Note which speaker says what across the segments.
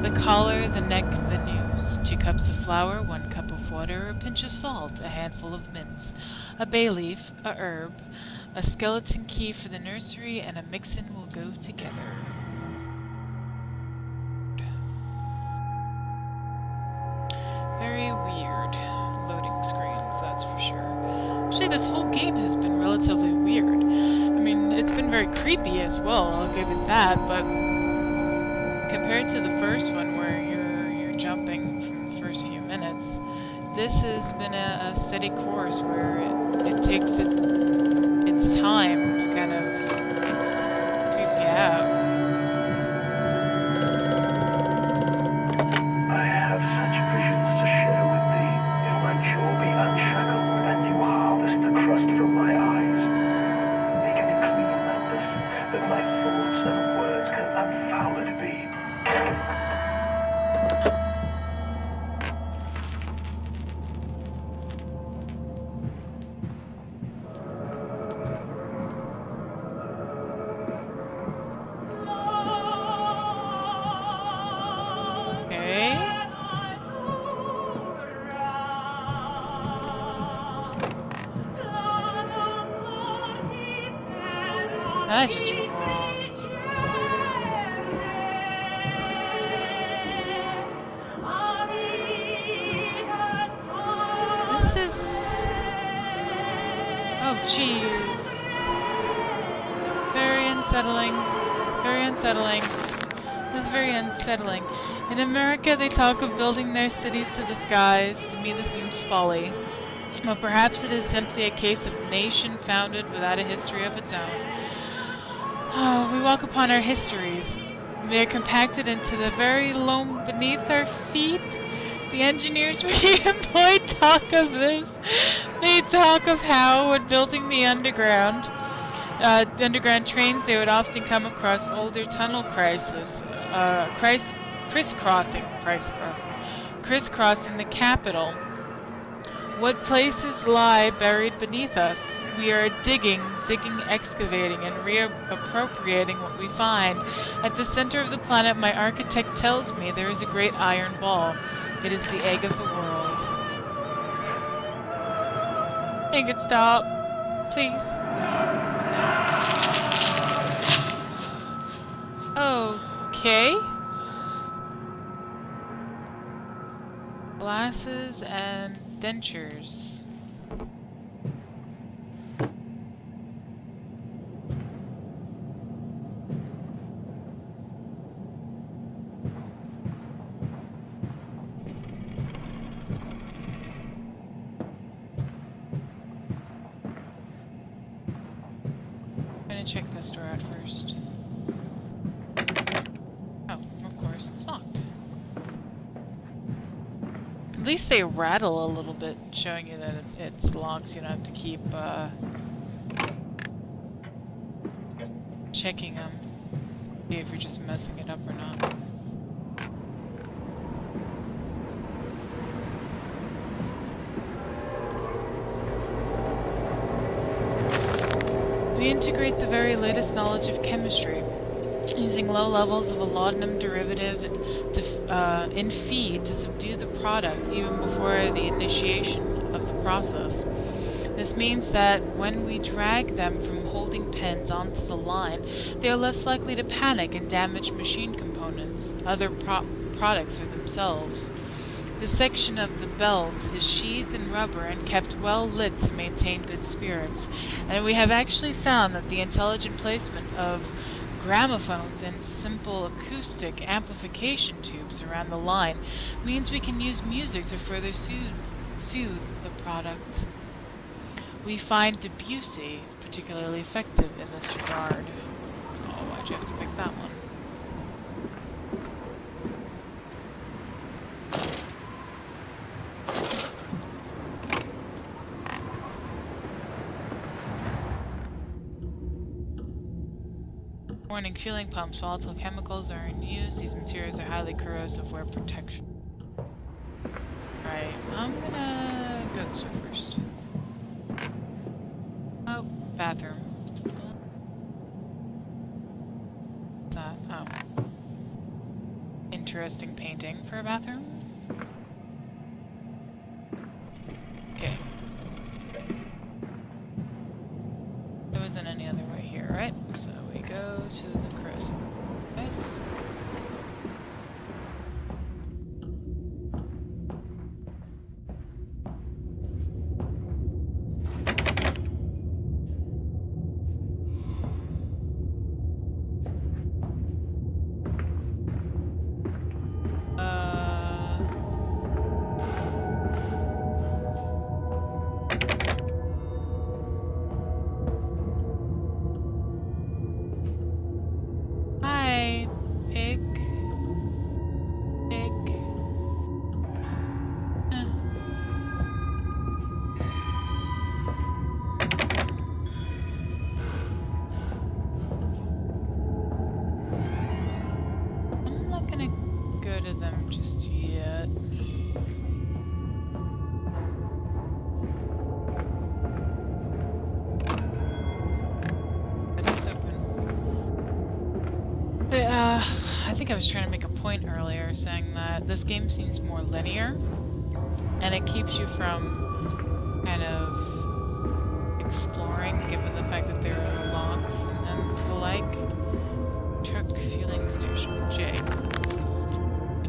Speaker 1: The collar, the neck, the news. 2 cups of flour, 1 cup of water, a pinch of salt, a handful of mince, a bay leaf, a herb, a skeleton key for the nursery, and a mixin will go together. Very weird loading screens, that's for sure. Actually, this whole game has been relatively weird. I mean, it's been very creepy as well, I'll give it that, but compared to the first one where you're jumping from the first few minutes, this has been a steady course where it takes its time to kind of creep you out.
Speaker 2: I have such visions to share with thee. In my jaw be unshackled, and you harvest the crust from my eyes. Make it clean like this, that my thoughts and words can unfouled be.
Speaker 1: That's just wrong. This is... Oh, jeez. Very unsettling. Very unsettling. This is very unsettling. In America, they talk of building their cities to the skies. To me, this seems folly. But perhaps it is simply a case of nation founded without a history of its own. Oh, we walk upon our histories. They are compacted into the very loam beneath our feet. The engineers we employ talk of this. They talk of how, when building the underground trains, they would often come across older tunnel crisscrossing the capital. What places lie buried beneath us? We are digging, excavating, and reappropriating what we find. At the center of the planet, my architect tells me there is a great iron ball. It is the egg of the world. Make it stop, please. Okay. Glasses and dentures. Check this door out first. Oh, of course, it's locked. At least they rattle a little bit, showing you that it's locked, so you don't have to keep checking them. See if you're just messing it up or not. We integrate the very latest knowledge of chemistry, using low levels of a laudanum derivative in feed to subdue the product even before the initiation of the process. This means that when we drag them from holding pens onto the line, they are less likely to panic and damage machine components, other products, or themselves. The section of the belt is sheathed in rubber and kept well lit to maintain good spirits, and we have actually found that the intelligent placement of gramophones and simple acoustic amplification tubes around the line means we can use music to further soothe the product. We find Debussy particularly effective in this regard. Oh, why'd you have to pick that one? Warning, fueling pumps. Volatile chemicals are in use. These materials are highly corrosive. Wear protection. Alright, I'm gonna go this way first. Oh, bathroom. What's that? Oh. interesting painting for a bathroom. Okay. There wasn't any other way here, right? So we go to the crucible. Nice. Hi, pig. Pig. I'm not gonna go to them just yet. It is open. But, I think I was trying to make a point earlier saying that this game seems more linear, and it keeps you from kind of exploring, given the fact that there are locks and the like. Truck fueling station. J.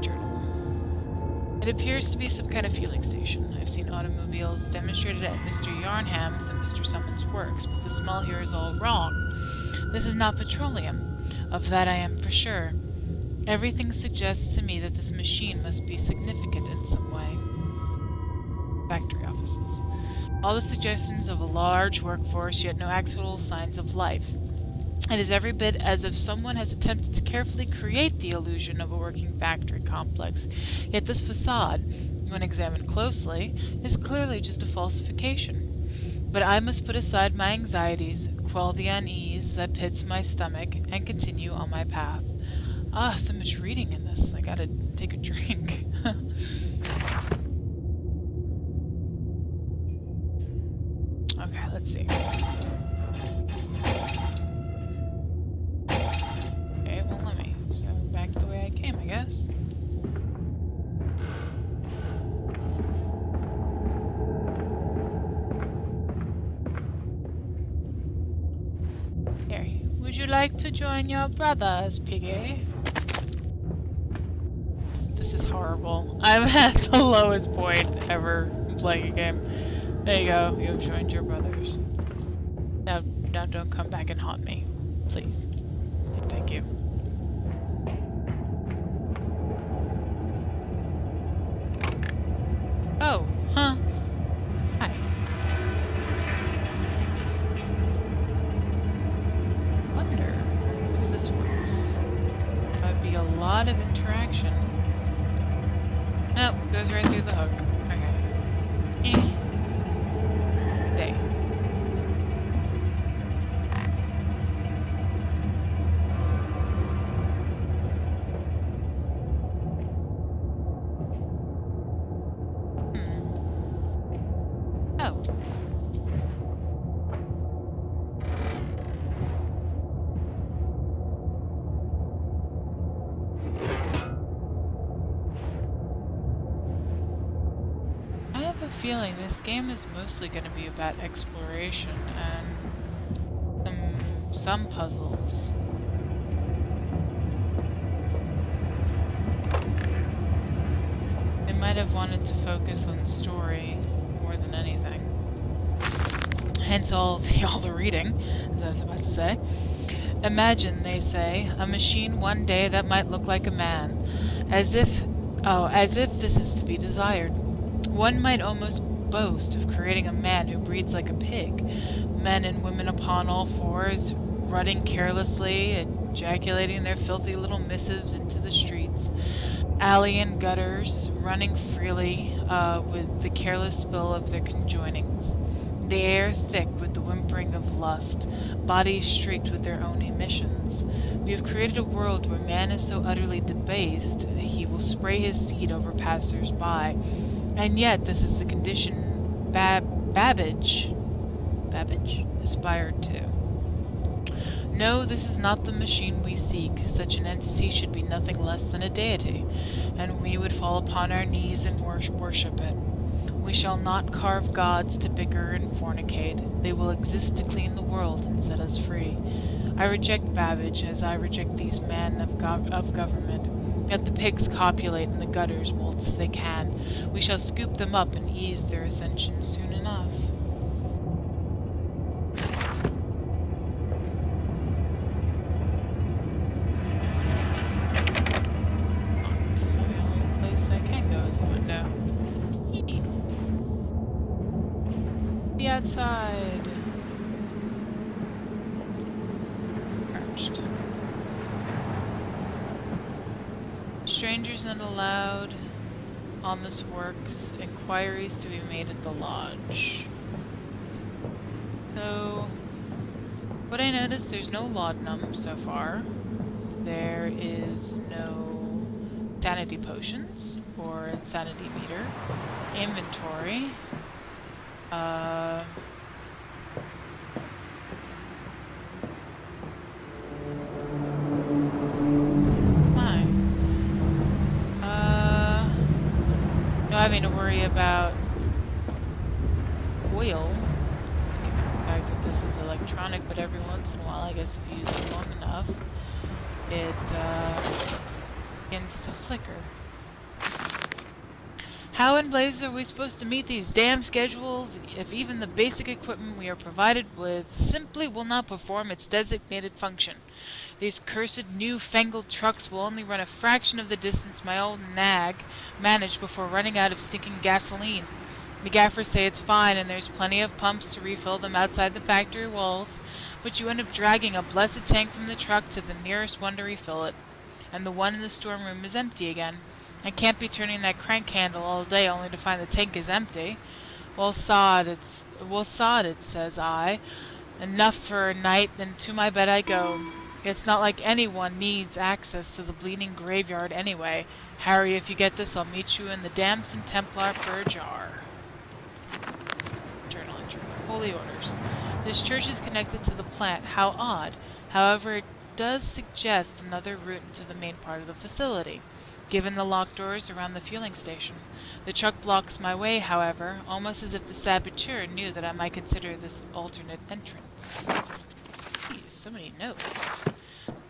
Speaker 1: Journal. It appears to be some kind of fueling station. I've seen automobiles demonstrated at Mr. Yarnham's and Mr. Summon's works, but the smell here is all wrong. This is not petroleum. Of that I am for sure. Everything suggests to me that this machine must be significant in some way. Factory offices. All the suggestions of a large workforce, yet no actual signs of life. It is every bit as if someone has attempted to carefully create the illusion of a working factory complex. Yet this facade, when examined closely, is clearly just a falsification. But I must put aside my anxieties, quell the unease that pits my stomach, and continue on my path. Ah, so much reading in this. I gotta take a drink. Okay, let's see. Okay, well, let me. So, back the way I came, I guess. Here. Would you like to join your brothers, Piggy? This is horrible. I'm at the lowest point ever playing a game. There you go. You have joined your brothers. Now don't come back and haunt me. Please. Thank you. Oh, huh. Hi. Wonder if this works. That'd be a lot of interaction. Nope, goes right through the hook. Okay. Stay. Oh. I have a feeling this game is mostly going to be about exploration and some puzzles. They might have wanted to focus on story more than anything. Hence all the reading, as I was about to say. Imagine, they say, a machine one day that might look like a man, as if this is to be desired. One might almost boast of creating a man who breeds like a pig, men and women upon all fours, running carelessly, ejaculating their filthy little missives into the streets, alley and gutters, running freely with the careless spill of their conjoinings, the air thick with the whimpering of lust, bodies streaked with their own emissions. We have created a world where man is so utterly debased he will spray his seed over passers-by. And yet, this is the condition Babbage aspired to. No, this is not the machine we seek. Such an entity should be nothing less than a deity, and we would fall upon our knees and worship it. We shall not carve gods to bicker and fornicate. They will exist to clean the world and set us free. I reject Babbage as I reject these men of government. Let the pigs copulate in the gutters whilst they can. We shall scoop them up and ease their ascension soon enough. So the only place I can go is the window. Be outside. Crouched. Strangers not allowed on this works. Inquiries to be made at the lodge. So, what I noticed, there's no laudanum so far. There is no sanity potions or insanity meter. Inventory. Not having to worry about oil. The fact that this is electronic, but every once in a while, I guess if you use it long enough, it begins to flicker. How in blazes are we supposed to meet these damn schedules if even the basic equipment we are provided with simply will not perform its designated function? These cursed new-fangled trucks will only run a fraction of the distance my old nag managed before running out of stinking gasoline. The gaffers say it's fine and there's plenty of pumps to refill them outside the factory walls, but you end up dragging a blessed tank from the truck to the nearest one to refill it. And the one in the storeroom is empty again. I can't be turning that crank handle all day only to find the tank is empty. Well sod it, says I. Enough for a night, then to my bed I go. It's not like anyone needs access to the bleeding graveyard anyway. Harry, if you get this, I'll meet you in the Damson Templar for a jar. Journal entry. Holy Orders. This church is connected to the plant. How odd. However, it does suggest another route into the main part of the facility, given the locked doors around the fueling station. The truck blocks my way, however, almost as if the saboteur knew that I might consider this alternate entrance. Geez, so many notes.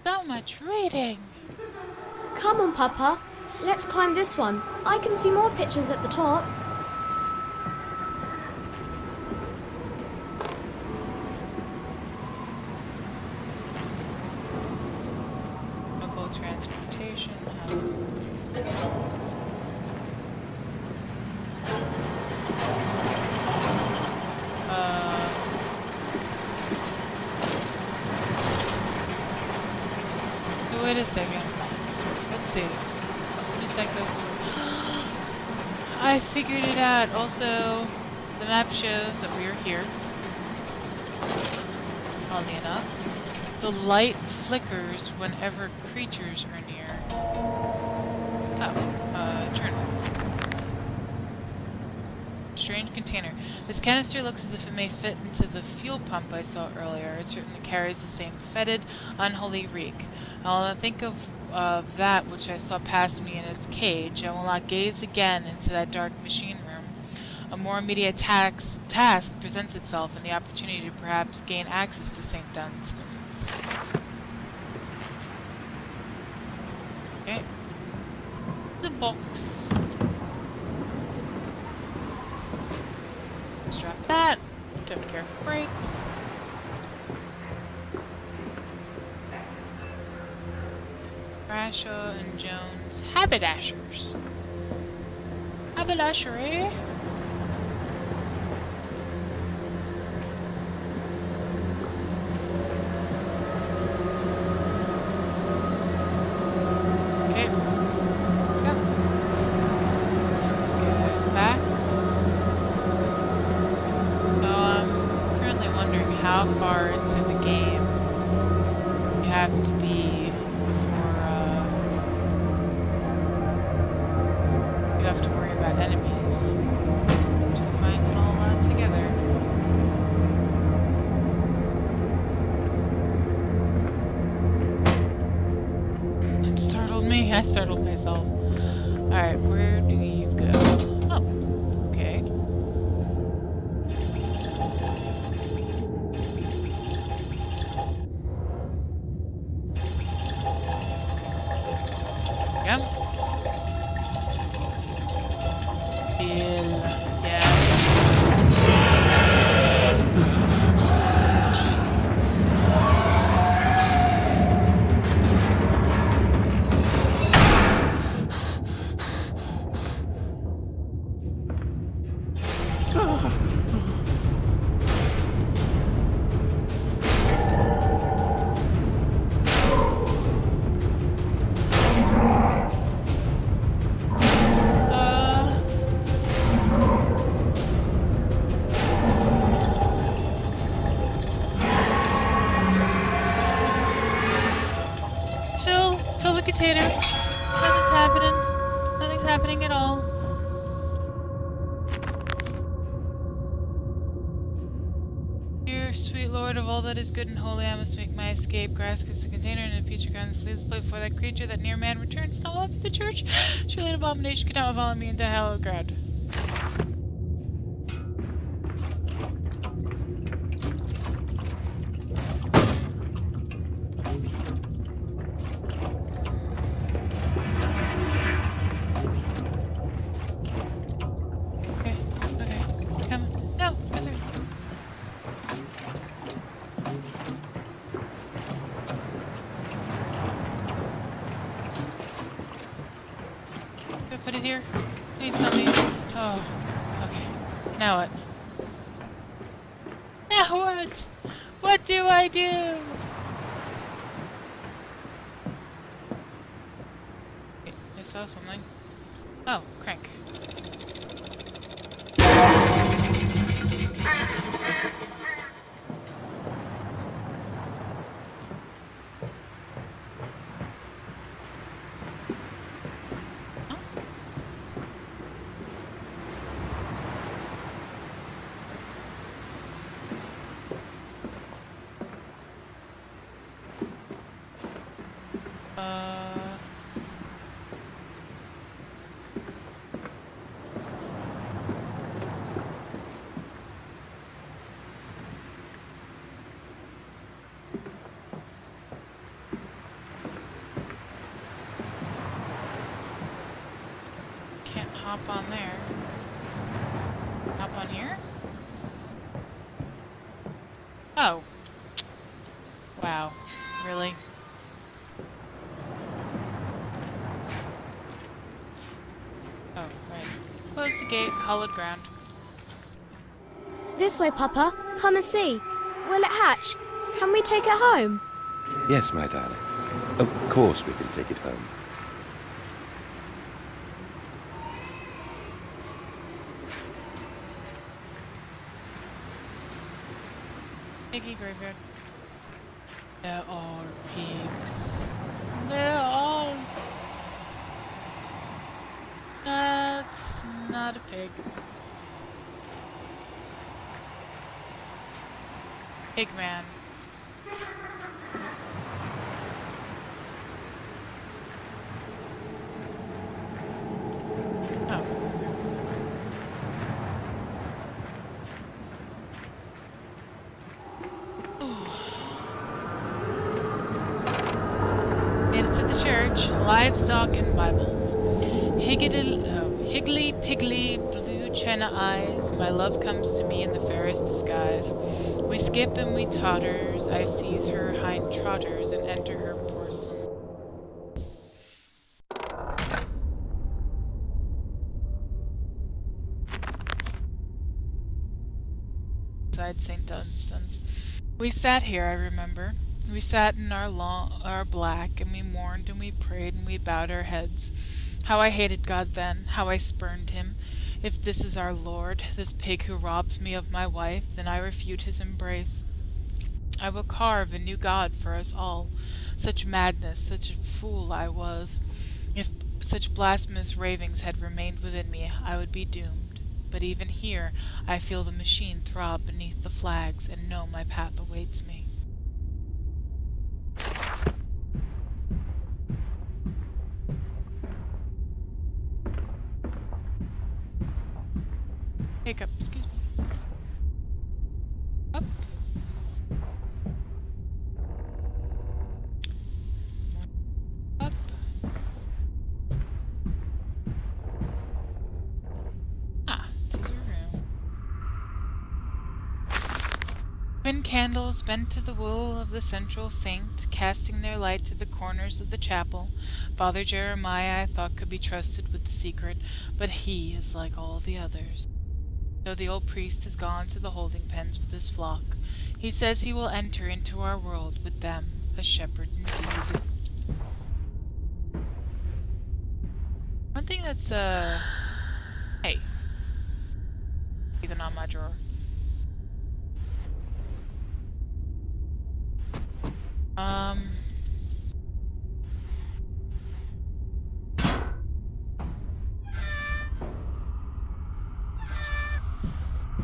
Speaker 1: So much reading!
Speaker 3: Come on, Papa. Let's climb this one. I can see more pictures at the top.
Speaker 1: Local transportation. So wait a second. Let's see. I figured it out. Also, the map shows that we are here. Oddly enough, the light flickers whenever creatures are near. Oh, journal. Strange container. This canister looks as if it may fit into the fuel pump I saw earlier. It certainly carries the same fetid, unholy reek. I'll not think of that which I saw pass me in its cage. I will not gaze again into that dark machine room. A more immediate task presents itself in the opportunity to perhaps gain access to St. Dunstan's. Okay. The box. Strap that. Don't care for brakes. Brashaw and Jones. Haberdashers. Haberdashery. Okay. Yep. Let's get back. So I'm currently wondering how far into the game you have to be have to worry about enemies to find it all together. I startled myself. Alright, where do you go? Oh, okay. Yep. Yeah. Phil the container. Nothing's happening. Nothing's happening at all. Dear sweet Lord of all that is good and holy, I must make my escape. Grass kiss the container and a future ground flee this place before that creature, that near man returns. Not love the church. Surely an abomination could not follow me into hallowed ground. Put it here. Need somebody. Oh, okay. Now what? Now what? What do I do? Wait, I saw something. Oh, crank. Can't hop on there. Hop on here? Oh. Wow. Really? Oh, right. Close the gate, hollowed ground.
Speaker 3: This way, Papa. Come and see. Will it hatch? Can we take it home?
Speaker 4: Yes, my darlings. Of course we can take it home.
Speaker 1: Piggy graveyard. There are pigs. There are. That's not a pig. Pigman. Oh. Made it to the church. Livestock and Bibles. Higgly piggly blue china eyes. My love comes to me in the fairest disguise. We skip and we totters. I seize her hind trotters and enter her porcelain. Beside St. Dunstan's. We sat here, I remember. We sat in our black, and we mourned and we prayed and we bowed our heads. How I hated God then, how I spurned him. If this is our Lord, this pig who robs me of my wife, then I refute his embrace. I will carve a new God for us all. Such madness, such a fool I was. If such blasphemous ravings had remained within me, I would be doomed. But even here, I feel the machine throb beneath the flags, and know my path awaits me. Hiccup, excuse me. Up. Up. Ah, to the room. Twin candles bent to the will of the central saint, casting their light to the corners of the chapel. Father Jeremiah I thought could be trusted with the secret, but he is like all the others. So the old priest has gone to the holding pens with his flock. He says he will enter into our world with them, a shepherd indeed. One thing that's, hey. Even on my drawer.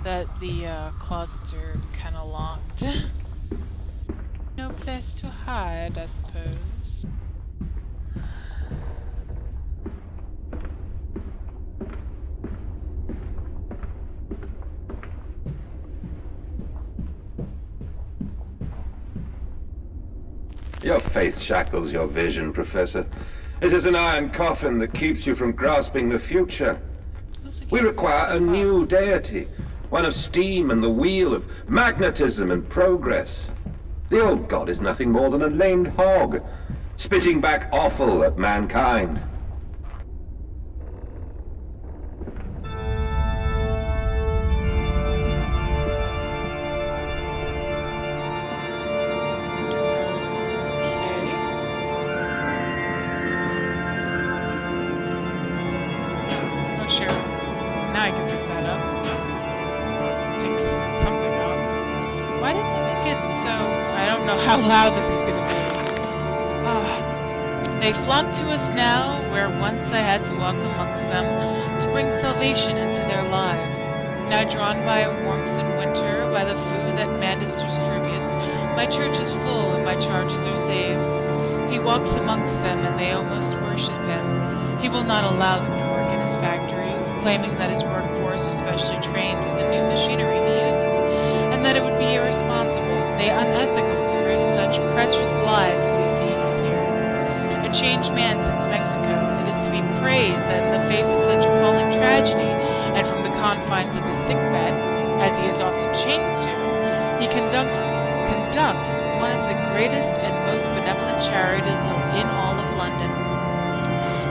Speaker 1: That the closets are kind of locked. No place to hide, I suppose.
Speaker 4: Your faith shackles your vision, Professor. It is an iron coffin that keeps you from grasping the future. We require a new deity, one of steam and the wheel, of magnetism and progress. The old god is nothing more than a lamed hog, spitting back offal at mankind.
Speaker 1: How loud this is going to be. They flock to us now, where once I had to walk amongst them to bring salvation into their lives. Now drawn by warmth in winter, by the food that Mandus distributes, my church is full and my charges are saved. He walks amongst them and they almost worship him. He will not allow them to work in his factories, claiming that his workforce is specially trained for the new machinery he uses, and that it would be irresponsible, nay, unethical, such precious lives as we see here. A changed man since Mexico, it is to be praised that in the face of such appalling tragedy, and from the confines of the sickbed, as he is often chained to, he conducts one of the greatest and most benevolent charities in all of London.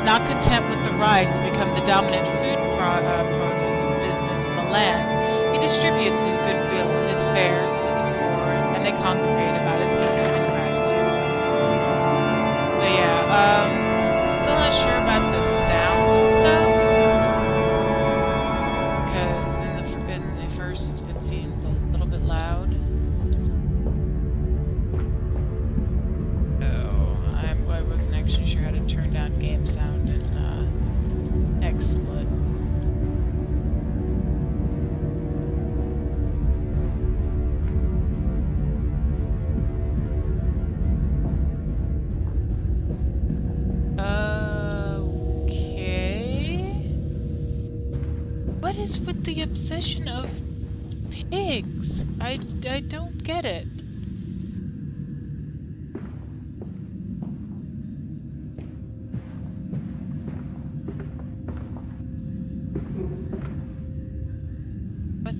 Speaker 1: Not content with the rise to become the dominant food produce business in the land, he distributes his goodwill and his fares to the poor, and they congregate about his kingdom in gratitude. But yeah, still not sure about the sound stuff, because in the first it seemed a little bit loud. So I wasn't actually sure how to turn down game sound in XSplit. What is with the obsession of pigs? I don't get it. What?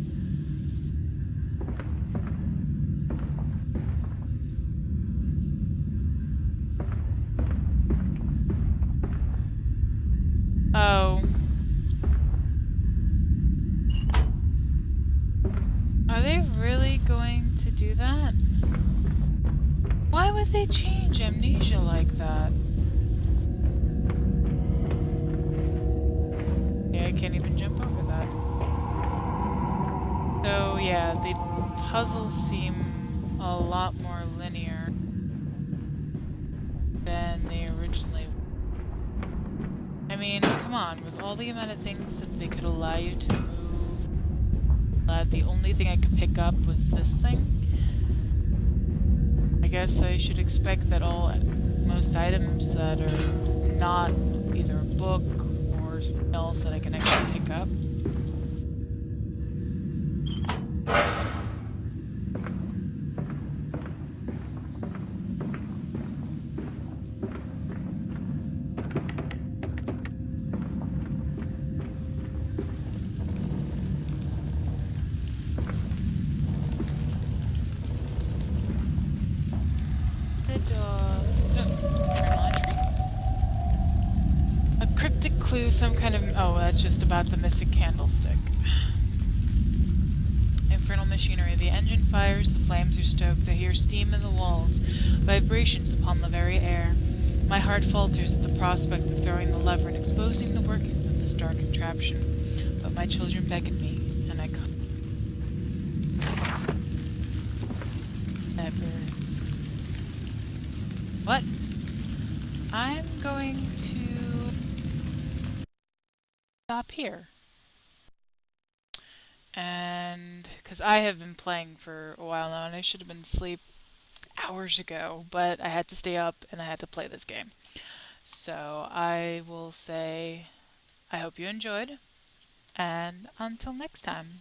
Speaker 1: Oh. Are they really going to do that? Why would they change Amnesia like that? Yeah, I can't even jump over that. So yeah, the puzzles seem a lot more linear than they originally were. I mean, come on, with all the amount of things that they could allow you to move, the only thing I could pick up was this thing. I guess I should expect that most items that are not either a book or something else that I can actually pick up cryptic clue, some kind of... Oh, that's just about the missing candlestick. Infernal machinery. The engine fires, the flames are stoked. I hear steam in the walls, vibrations upon the very air. My heart falters at the prospect of throwing the lever and exposing the workings of this dark contraption. But my children beckon me, and I come. Never. What? I'm going to stop here. And because I have been playing for a while now, and I should have been asleep hours ago, but I had to stay up and I had to play this game. So I will say I hope you enjoyed, and until next time.